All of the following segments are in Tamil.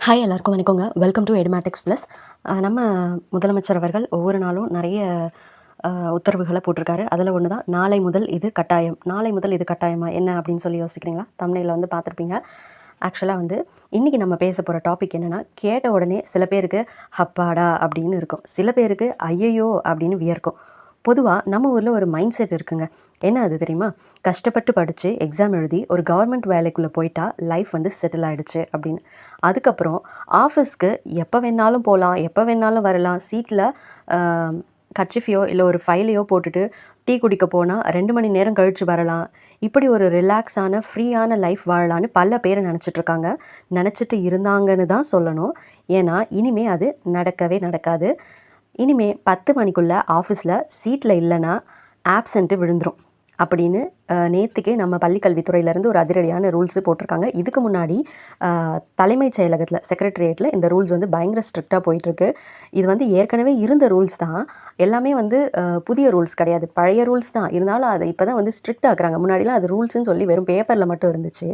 ஹாய் எல்லாருக்கும் வணக்கங்க. Welcome to Edumatics plus. நம்ம முதலமைச்சர் அவர்கள் ஒவ்வொரு நாளும் நிறைய உத்தரவுகளை போட்டிருக்காரு. அதில் ஒன்று தான் நாளை முதல் இது கட்டாயம். நாளை முதல் இது கட்டாயமா என்ன அப்படின்னு சொல்லி யோசிக்கிறீங்களா? தம்ப்நெயில்ல வந்து பார்த்துருப்பீங்க. ஆக்சுவலாக வந்து இன்றைக்கி நம்ம பேச போகிற டாபிக் என்னென்னா, கேட்ட உடனே சில பேருக்கு ஹப்பாடா அப்படின்னு இருக்கும், சில பேருக்கு ஐயையோ அப்படின்னு வியர்க்கும். பொதுவாக நம்ம ஊரில் ஒரு மைண்ட் செட் இருக்குங்க. என்ன அது தெரியுமா? கஷ்டப்பட்டு படித்து எக்ஸாம் எழுதி ஒரு கவர்மெண்ட் வேலைக்குள்ளே போயிட்டா லைஃப் வந்து செட்டில் ஆகிடுச்சு அப்படின்னு. அதுக்கப்புறம் ஆஃபீஸ்க்கு எப்போ வேணாலும் போகலாம், எப்போ வேணாலும் வரலாம், சீட்டில் கர்ச்சிஃபையோ இல்லை ஒரு ஃபைலையோ போட்டுட்டு டீ குடிக்க போனால் 2 மணி நேரம் கழித்து வரலாம். இப்படி ஒரு ரிலாக்ஸான ஃப்ரீயான லைஃப் வாழலான்னு பல பேர் நினச்சிட்ருக்காங்க. நினச்சிட்டு இருந்தாங்கன்னு தான் சொல்லணும். ஏன்னா இனிமே அது நடக்கவே நடக்காது. இனிமே 10 மணிக்குள்ளே ஆஃபீஸில் சீட்டில் இல்லைன்னா ஆப்சண்ட்டு விழுந்துடும் அப்படின்னு நேற்றுக்கே நம்ம பள்ளிக்கல்வித்துறையிலேருந்து ஒரு அதிரடியான ரூல்ஸு போட்டிருக்காங்க. இதுக்கு முன்னாடி தலைமைச் செயலகத்தில் செக்ரட்டரியேட்டில் இந்த ரூல்ஸ் வந்து பயங்கர ஸ்ட்ரிக்டாக போயிட்டுருக்கு. இது வந்து ஏற்கனவே இருந்த ரூல்ஸ் தான். எல்லாமே வந்து புதிய ரூல்ஸ் கிடையாது, பழைய ரூல்ஸ் தான். இருந்தாலும் அதை இப்போ தான் வந்து ஸ்ட்ரிக்ட் ஆக்குறாங்க. முன்னாடிலாம் அது ரூல்ஸ்ன்னு சொல்லி வெறும் பேப்பரில் மட்டும் இருந்துச்சு.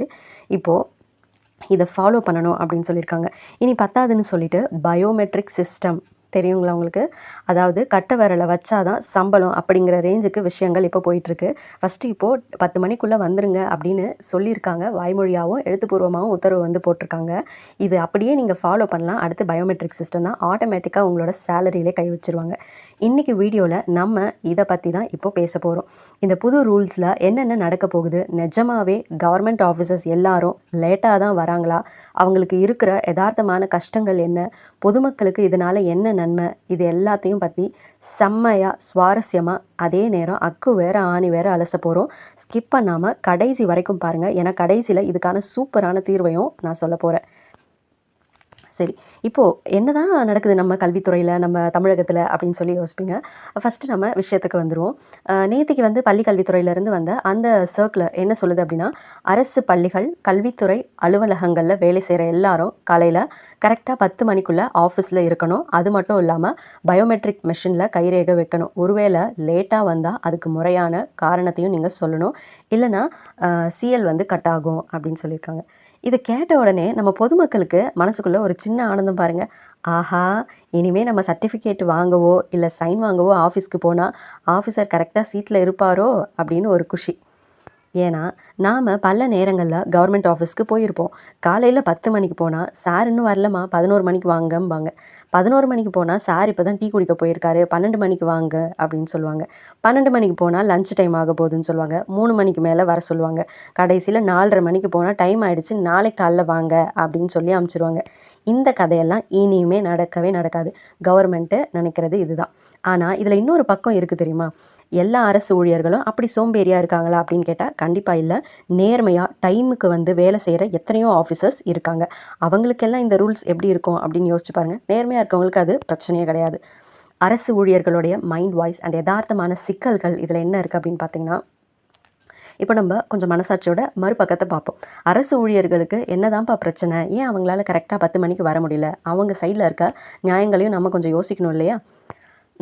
இப்போது இதை ஃபாலோ பண்ணணும் அப்படின்னு சொல்லியிருக்காங்க. இனி பத்தாதுன்னு சொல்லிட்டு பயோமெட்ரிக் சிஸ்டம் தெரியுங்களா உங்களுக்கு? அதாவது கட்ட விரலை வச்சாதான் சம்பளம் அப்படிங்கிற ரேஞ்சுக்கு விஷயங்கள் இப்போ போயிட்டுருக்கு. ஃபஸ்ட்டு இப்போது 10 மணிக்குள்ளே வந்துருங்க அப்படின்னு சொல்லியிருக்காங்க. வாய்மொழியாகவும் எழுத்துப்பூர்வமாகவும் உத்தரவு வந்து போட்டிருக்காங்க. இது அப்படியே நீங்கள் ஃபாலோ பண்ணலாம். அடுத்து பயோமெட்ரிக் சிஸ்டம் தான் ஆட்டோமேட்டிக்காக உங்களோட சேலரியிலே கை வச்சுருவாங்க. இன்றைக்கி வீடியோவில் நம்ம இதை பற்றி தான் இப்போ பேச போகிறோம். இந்த புது ரூல்ஸில் என்னென்ன நடக்க போகுது, நிஜமாவே கவர்மெண்ட் ஆஃபீஸர்ஸ் எல்லாரும் லேட்டாக தான் வராங்களா, அவங்களுக்கு இருக்கிற யதார்த்தமான கஷ்டங்கள் என்ன, பொதுமக்களுக்கு இதனால் என்ன நன்மை, இது எல்லாத்தையும் பற்றி செம்மையாக சுவாரஸ்யமாக அதே நேரம் அக்கு வேற ஆணி வேற அலச போகிறோம். ஸ்கிப் பண்ணாமல் கடைசி வரைக்கும் பாருங்கள். ஏன்னா கடைசியில் இதுக்கான சூப்பரான தீர்வையும் நான் சொல்ல போகிறேன். சரி, இப்போது என்ன தான் நடக்குது நம்ம கல்வித்துறையில், நம்ம தமிழகத்தில் அப்படின்னு சொல்லி யோசிப்பீங்க. ஃபஸ்ட்டு நம்ம விஷயத்துக்கு வந்துடுவோம். நேற்றுக்கு வந்து பள்ளி கல்வித்துறையிலேருந்து வந்த அந்த சர்க்குலர் என்ன சொல்லுது அப்படின்னா, அரசு பள்ளிகள் கல்வித்துறை அலுவலகங்களில் வேலை செய்கிற எல்லாரும் காலையில் கரெக்டாக 10 மணிக்குள்ளே ஆஃபீஸில் இருக்கணும். அது மட்டும் இல்லாமல் பயோமெட்ரிக் மெஷினில் கைரேகை வைக்கணும். ஒருவேளை லேட்டாக வந்தால் அதுக்கு முறையான காரணத்தையும் நீங்கள் சொல்லணும். இல்லைனா சிஎல் வந்து கட் ஆகும் அப்படின்னு சொல்லியிருக்காங்க. இதை கேட்ட உடனே நம்ம பொதுமக்களுக்கு மனசுக்குள்ளே ஒரு சின்ன ஆனந்தம் பாருங்கள். ஆஹா, இனிமேல் நம்ம சர்டிஃபிகேட் வாங்கவோ இல்லை சைன் வாங்கவோ ஆஃபீஸ்க்கு போனால் ஆஃபீஸர் கரெக்டாக சீட்டில் இருப்பாரோ அப்படின்னு ஒரு குஷி. ஏன்னா நாம் பல நேரங்களில் கவர்மெண்ட் ஆஃபீஸ்க்கு போயிருப்போம். காலையில் 10 மணிக்கு போனால் சார் இன்னும் வரலம்மா, 11 மணிக்கு வாங்கம்பாங்க. 11 மணிக்கு போனால் சார் இப்போ தான் டீ குடிக்க போயிருக்காரு, 12 மணிக்கு வாங்க அப்படின்னு சொல்லுவாங்க. 12 மணிக்கு போனால் லஞ்ச் டைம் ஆக போகுதுன்னு சொல்லுவாங்க. 3 மணிக்கு மேலே வர சொல்லுவாங்க. கடைசியில் 4:30 மணிக்கு போனால் டைம் ஆகிடுச்சு, நாளைக்கு காலைல வாங்க அப்படின்னு சொல்லி அனுப்பிச்சிடுவாங்க. இந்த கதையெல்லாம் இனிமே நடக்கவே நடக்காது. கவர்மெண்ட்டு நினைக்கிறது இதுதான். ஆனால் இதில் இன்னொரு பக்கம் இருக்குது தெரியுமா? எல்லா அரசு ஊழியர்களும் அப்படி சோம்பேறியாக இருக்காங்களா அப்படின்னு கேட்டால் கண்டிப்பாக இல்லை. நேர்மையாக டைமுக்கு வந்து வேலை செய்கிற எத்தனையோ ஆஃபீஸர்ஸ் இருக்காங்க. அவங்களுக்கெல்லாம் இந்த ரூல்ஸ் எப்படி இருக்கும் அப்படின்னு யோசிச்சு பாருங்கள். நேர்மையாக இருக்கவங்களுக்கு அது பிரச்சனையே கிடையாது. அரசு ஊழியர்களுடைய மைண்ட் வாய்ஸ் அண்ட் யதார்த்தமான சிக்கல்கள் இதில் என்ன இருக்குது அப்படின்னு பார்த்தீங்கன்னா, இப்போ நம்ம கொஞ்சம் மனசாட்சியோட மறுபக்கத்தை பார்ப்போம். அரசு ஊழியர்களுக்கு என்னதான்ப்பா பிரச்சனை, ஏன் அவங்களால கரெக்டாக 10 மணிக்கு வர முடியல, அவங்க சைடில் இருக்க நியாயங்களையும் நம்ம கொஞ்சம் யோசிக்கணும் இல்லையா?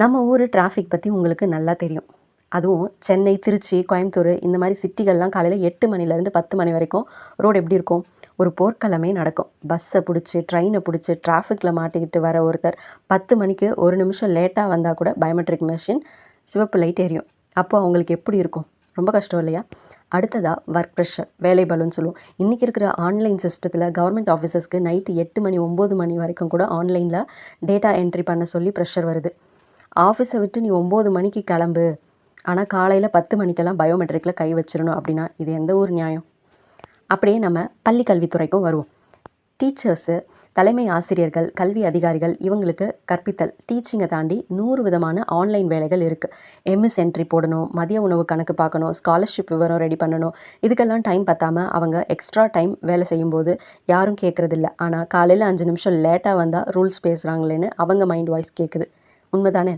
நம்ம ஊர் டிராஃபிக் பற்றி உங்களுக்கு நல்லா தெரியும். அதுவும் சென்னை, திருச்சி, கோயம்புத்தூர் இந்த மாதிரி சிட்டிகள்லாம் காலையில் 8 மணிலேருந்து 10 மணி வரைக்கும் ரோடு எப்படி இருக்கும்? ஒரு போர்க்களமே நடக்கும். பஸ்ஸை பிடிச்சி, ட்ரெயினை பிடிச்சி, டிராஃபிக்கில் மாட்டிக்கிட்டு வர ஒருத்தர் 10 மணிக்கு ஒரு நிமிஷம் லேட்டாக வந்தால் கூட பயோமெட்ரிக் மெஷின் சிவப்பு லைட் எரியும். அப்போது அவங்களுக்கு எப்படி இருக்கும்? ரொம்ப கஷ்டம் இல்லையா? அடுத்ததாக ஒர்க் ப்ரெஷர், வேலை பலுன்னு சொல்லுவோம். இன்றைக்கி இருக்கிற ஆன்லைன் சிஸ்டத்தில் கவர்மெண்ட் ஆஃபீஸர்ஸ்க்கு நைட்டு 8 மணி 9 மணி வரைக்கும் கூட ஆன்லைனில் டேட்டா என்ட்ரி பண்ண சொல்லி ப்ரெஷர் வருது. ஆஃபீஸை விட்டு நீ 9 மணிக்கு கிளம்பு, ஆனால் காலையில் 10 மணிக்கெல்லாம் பயோமெட்ரிக்கில் கை வச்சிடணும் அப்படின்னா இது எந்த ஒரு நியாயம்? அப்படியே நம்ம பள்ளி கல்வித்துறைக்கும் வருவோம். டீச்சர்ஸு, தலைமை ஆசிரியர்கள், கல்வி அதிகாரிகள் இவங்களுக்கு கற்பித்தல், டீச்சிங்கை தாண்டி 100 விதமான ஆன்லைன் வேலைகள் இருக்குது. எம்எஸ் என்ட்ரி போடணும், மதிய உணவு கணக்கு பார்க்கணும், ஸ்காலர்ஷிப் விவரம் ரெடி பண்ணணும். இதுக்கெல்லாம் டைம் பத்தாமல் அவங்க எக்ஸ்ட்ரா டைம் வேலை செய்யும்போது யாரும் கேட்குறதில்ல. ஆனால் காலையில் 5 நிமிஷம் லேட்டாக வந்தால் ரூல்ஸ் பேசுகிறாங்களேன்னு அவங்க மைண்ட் வாய்ஸ் கேட்குது. உண்மைதானே?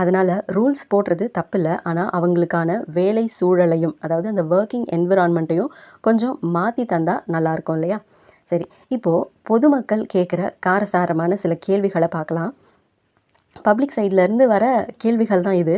அதனால் ரூல்ஸ் போடுறது தப்பில்லை. ஆனால் அவங்களுக்கான வேலை சூழலையும், அதாவது அந்த ஒர்க்கிங் என்விரான்மெண்ட்டையும் கொஞ்சம் மாற்றி தந்தால் நல்லாயிருக்கும் இல்லையா? சரி, இப்போது பொதுமக்கள் கேட்குற காரசாரமான சில கேள்விகளை பார்க்கலாம். பப்ளிக் சைட்லேருந்து வர கேள்விகள் தான் இது.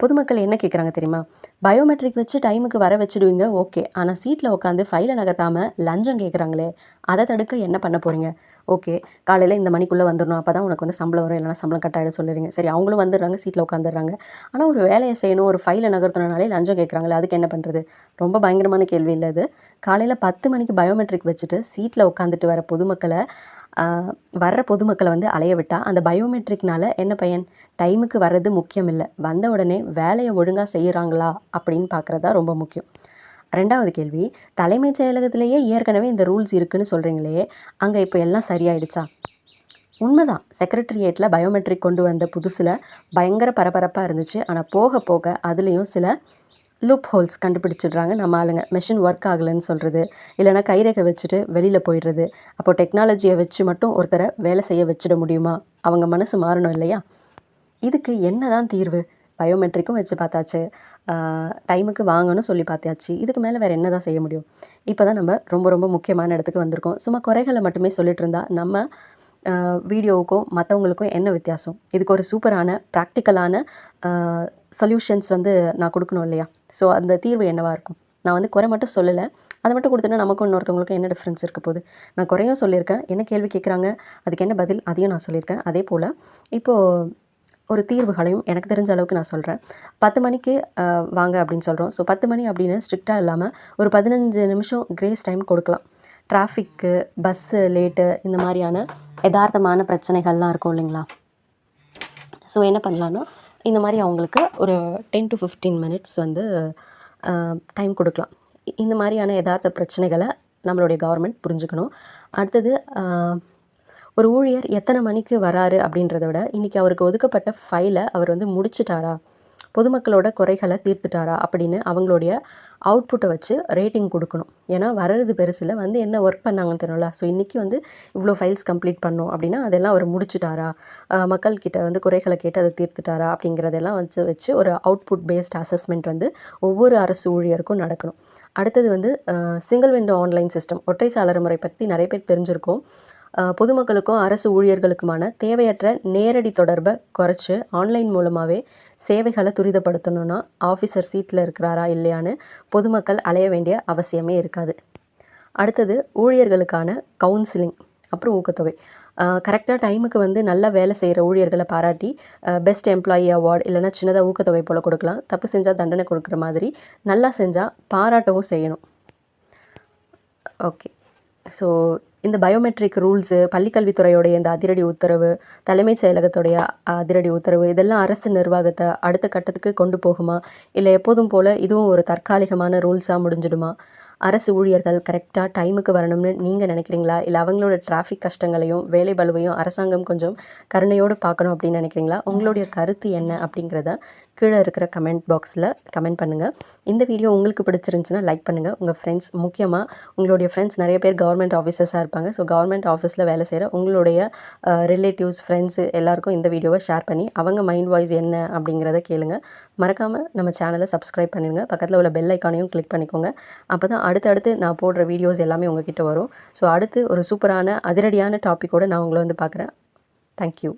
பொதுமக்கள் என்ன கேட்குறாங்க தெரியுமா? பயோமெட்ரிக் வச்சு டைமுக்கு வர வச்சுடுவீங்க ஓகே. ஆனால் சீட்டில் உட்காந்து ஃபைலை நகர்த்தாமல் லஞ்சம் கேட்குறாங்களே, அதை தடுக்க என்ன பண்ண போகிறீங்க? ஓகே, காலையில் இந்த மணிக்குள்ளே வந்துடணும், அப்போ தான் உனக்கு வந்து சம்பளம் வரும், இல்லைனா சம்பளம் கட் ஆகிடும் சொல்லுறீங்க. சரி, அவங்களும் வந்துடுறாங்க, சீட்டில் உட்காந்துடுறாங்க. ஆனால் ஒரு வேலையை செய்யணும், ஒரு ஃபைலை நகர்த்தணுனாலே லஞ்சம் கேட்குறாங்களே, அதுக்கு என்ன பண்ணுறது? ரொம்ப பயங்கரமான கேள்வி இல்லை இது. காலையில் 10 மணிக்கு பயோமெட்ரிக் வச்சுட்டு சீட்டில் உட்காந்துட்டு வர்ற பொதுமக்களை வந்து அலைய விட்டால் அந்த பயோமெட்ரிக்னால என்ன பயன்? டைமுக்கு வர்றது முக்கியம் இல்லை, வந்த உடனே வேலையை ஒழுங்காக செய்கிறாங்களா அப்படின்னு பார்க்குறது தான் ரொம்ப முக்கியம். 2வது கேள்வி, தலைமைச் செயலகத்திலேயே ஏற்கனவே இந்த ரூல்ஸ் இருக்குன்னு சொல்கிறீங்களே, அங்கே இப்போ எல்லாம் சரியாயிடுச்சா? உண்மைதான், செக்ரட்டரியேட்டில் பயோமெட்ரிக் கொண்டு வந்த புதுசில் பயங்கர பரபரப்பாக இருந்துச்சு. ஆனால் போக போக அதுலேயும் சில லூப் ஹோல்ஸ் கண்டுபிடிச்சிடுறாங்க நம்ம ஆளுங்க. மெஷின் ஒர்க் ஆகலைன்னு சொல்கிறது, இல்லைனா கைரேகை வச்சுட்டு வெளியில் போயிடுறது. அப்போது டெக்னாலஜியை வச்சு மட்டும் ஒருத்தரை வேலை செய்ய வச்சிட முடியுமா? அவங்க மனசு மாறணும் இல்லையா? இதுக்கு என்ன தான் தீர்வு? பயோமெட்ரிக்கும் வச்சு பார்த்தாச்சு, டைமுக்கு வாங்கன்னு சொல்லி பார்த்தாச்சு. இதுக்கு மேலே வேறு என்ன தான் செய்ய முடியும்? இப்போ தான் நம்ம ரொம்ப ரொம்ப முக்கியமான இடத்துக்கு வந்திருக்கோம். சும்மா குறைகளை மட்டுமே சொல்லிட்டு இருந்தால் நம்ம வீடியோவுக்கும் மற்றவங்களுக்கும் என்ன வித்தியாசம்? இதுக்கு ஒரு சூப்பரான ப்ராக்டிக்கலான சொல்யூஷன்ஸ் வந்து நான் கொடுக்கணும் இல்லையா? ஸோ அந்த தீர்வு என்னவாக இருக்கும்? நான் வந்து குறை மட்டும் சொல்லலை, அதை மட்டும் கொடுத்துட்டு நமக்கும் இன்னொருத்தவங்களுக்கும் என்ன டிஃப்ரென்ஸ் இருக்க போகுது? நான் குறையும் சொல்லியிருக்கேன், என்ன கேள்வி கேட்குறாங்க, அதுக்கு என்ன பதில், அதையும் நான் சொல்லியிருக்கேன். அதே போல் இப்போது ஒரு தீர்வுகளையும் எனக்கு தெரிஞ்ச அளவுக்கு நான் சொல்கிறேன். 10 மணிக்கு வாங்க அப்படின்னு சொல்கிறோம். ஸோ 10 மணி அப்படின்னு ஸ்ட்ரிக்டாக இல்லாமல் ஒரு 15 நிமிஷம் கிரேஸ் டைம் கொடுக்கலாம். டிராஃபிக்கு, பஸ்ஸு லேட்டு, இந்த மாதிரியான யதார்த்தமான பிரச்சனைகள்லாம் இருக்கும் இல்லைங்களா? ஸோ என்ன பண்ணலான்னா, இந்த மாதிரி அவங்களுக்கு ஒரு 10 to 15 மினிட்ஸ் வந்து டைம் கொடுக்கலாம். இந்த மாதிரியான யதார்த்த பிரச்சனைகளை நம்மளுடைய கவர்மெண்ட் புரிஞ்சுக்கணும். அடுத்தது, ஒரு ஊழியர் எத்தனை மணிக்கு வராரு அப்படின்றத விட, இன்றைக்கி அவருக்கு ஒதுக்கப்பட்ட ஃபைலை அவர் வந்து முடிச்சிட்டாரா, பொதுமக்களோட குறைகளை தீர்த்துட்டாரா அப்படின்னு அவங்களுடைய அவுட்புட்டை வச்சு ரேட்டிங் கொடுக்கணும். ஏன்னா வர்றது பெருசில் வந்து என்ன ஒர்க் பண்ணாங்கன்னு தெரியல. ஸோ இன்றைக்கி வந்து இவ்வளோ ஃபைல்ஸ் கம்ப்ளீட் பண்ணோம் அப்படின்னா அதெல்லாம் அவர் முடிச்சிட்டாரா, மக்கள்கிட்ட வந்து குறைகளை கேட்டு அதை தீர்த்துட்டாரா அப்படிங்கிறதெல்லாம் வச்சு ஒரு அவுட்புட் பேஸ்ட் அசஸ்மெண்ட் வந்து ஒவ்வொரு அரசு ஊழியருக்கும் நடக்கணும். அடுத்தது வந்து சிங்கிள் விண்டோ ஆன்லைன் சிஸ்டம், ஒற்றை சாளர முறை பற்றி நிறைய பேர் தெரிஞ்சிருக்கும். பொதுமக்களுக்கும் அரசு ஊழியர்களுக்குமான தேவையற்ற நேரடி தொடர்பை குறைச்சி ஆன்லைன் மூலமாகவே சேவைகளை துரிதப்படுத்தணும்னா ஆஃபீஸர் சீட்டில் இருக்கிறாரா இல்லையான்னு பொதுமக்கள் அலைய வேண்டிய அவசியமே இருக்காது. அடுத்தது ஊழியர்களுக்கான கவுன்சிலிங், அப்புறம் ஊக்கத்தொகை. கரெக்டாக டைமுக்கு வந்து நல்லா வேலை செய்கிற ஊழியர்களை பாராட்டி பெஸ்ட் எம்ப்ளாயி அவார்டு இல்லைனா சின்னதாக ஊக்கத்தொகை போல் கொடுக்கலாம். தப்பு செஞ்சால் தண்டனை கொடுக்குற மாதிரி நல்லா செஞ்சால் பாராட்டவும் செய்யணும். ஓகே, ஸோ இந்த பயோமெட்ரிக் ரூல்ஸு, பள்ளிக்கல்வித்துறையோடைய இந்த அதிரடி உத்தரவு, தலைமைச் செயலகத்துடைய அதிரடி உத்தரவு, இதெல்லாம் அரசு நிர்வாகத்தை அடுத்த கட்டத்துக்கு கொண்டு போகுமா, இல்லை எப்போதும் போல் இதுவும் ஒரு தற்காலிகமான ரூல்ஸாக முடிஞ்சிடுமா? அரசு ஊழியர்கள் கரெக்டாக டைமுக்கு வரணும்னு நீங்கள் நினைக்கிறீங்களா, இல்லை அவங்களோட டிராஃபிக் கஷ்டங்களையும் வேலை பளுவையும் அரசாங்கம் கொஞ்சம் கருணையோடு பார்க்கணும் அப்படின்னு நினைக்கிறீங்களா? உங்களுடைய கருத்து என்ன அப்படிங்கிறத கீழே இருக்கிற கமெண்ட் பாக்ஸில் கமெண்ட் பண்ணுங்கள். இந்த வீடியோ உங்களுக்கு பிடிச்சிருந்துச்சுன்னா லைக் பண்ணுங்கள். உங்கள் ஃப்ரெண்ட்ஸ், முக்கியமாக உங்களுடைய ஃப்ரெண்ட்ஸ் நிறைய பேர் கவர்மெண்ட் ஆஃபீஸர்ஸாக இருப்பாங்க. ஸோ கவர்மெண்ட் ஆஃபீஸில் வேலை செய்கிற உங்களுடைய ரிலேட்டிவ்ஸ், ஃப்ரெண்ட்ஸு எல்லாருக்கும் இந்த வீடியோவை ஷேர் பண்ணி அவங்க மைண்ட் வாய்ஸ் என்ன அப்படிங்கிறத கேளுங்க. மறக்காமல் நம்ம சேனலை சப்ஸ்கிரைப் பண்ணிடுங்க. பக்கத்தில் உள்ள பெல் ஐக்கானையும் கிளிக் பண்ணிக்கோங்க. அப்போ தான் அடுத்தடுத்து நான் போடுற வீடியோஸ் எல்லாமே உங்ககிட்ட வரும். ஸோ அடுத்து ஒரு சூப்பரான அதிரடியான டாப்பிக்கோடு நான் உங்களை வந்து பார்க்குறேன். தேங்க்யூ.